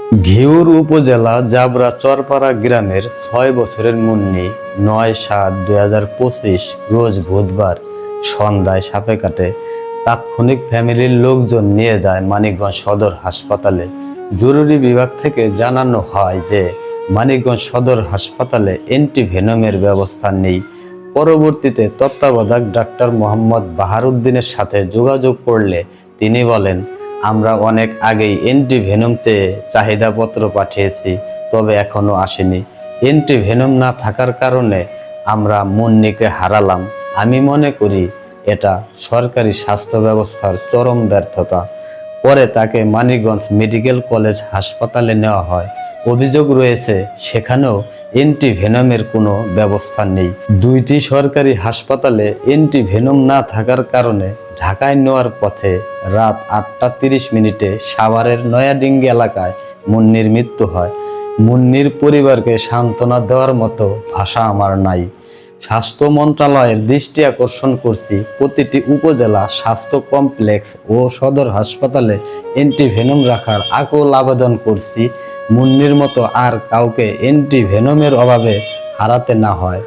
ঘিওর উপজেলা জাবরা চরপাড়া গ্রামের ৬ বছরের মুন্নি ৯/৭/২০২৫ রোজ বুধবার সন্ধ্যায় সাপে কাটে। তাৎক্ষণিক ফ্যামিলির লোকজন নিয়ে যায় মানিকগঞ্জ সদর হাসপাতালে। জরুরি বিভাগ থেকে জানানো হয় যে মানিকগঞ্জ সদর হাসপাতালে অ্যান্টিভেনমের ব্যবস্থা নেই। পরবর্তীতে তত্ত্বাবধায়ক ডাক্তার মোহাম্মদ বাহারউদ্দিনের সাথে যোগাযোগ করলে তিনি বলেন, আমরা অনেক আগেই অ্যান্টিভেনম চেয়ে চাহিদাপত্র পাঠিয়েছি, তবে এখনো আসেনি। অ্যান্টিভেনম না থাকার কারণে আমরা মুন্নিকে হারালাম। আমি মনে করি এটা সরকারি স্বাস্থ্য ব্যবস্থার চরম ব্যর্থতা। পরে তাকে মানিকগঞ্জ মেডিকেল কলেজ হাসপাতালে নেওয়া হয়। অভিযোগ রয়েছে সেখানেও অ্যান্টিভেনমের কোনো ব্যবস্থা নেই। দুইটি সরকারি হাসপাতালে অ্যান্টিভেনম না থাকার কারণে ঢাকায় নেওয়ার পথে রাত ৮টা ৩০ সাভারের নয়াডিঙ্গি এলাকায় মুন্নির মৃত্যু হয়। মুন্নির পরিবারকে সান্ত্বনা দেওয়ার মতো ভাষা আমার নাই। স্বাস্থ্য মন্ত্রণালয়ের দৃষ্টি আকর্ষণ করছি, প্রতিটি উপজেলা স্বাস্থ্য কমপ্লেক্স ও সদর হাসপাতালে অ্যান্টিভেনম রাখার আকুল আবেদন করছি। মুন্নির মতো আর কাউকে অ্যান্টিভেনমের অভাবে হারাতে না হয়।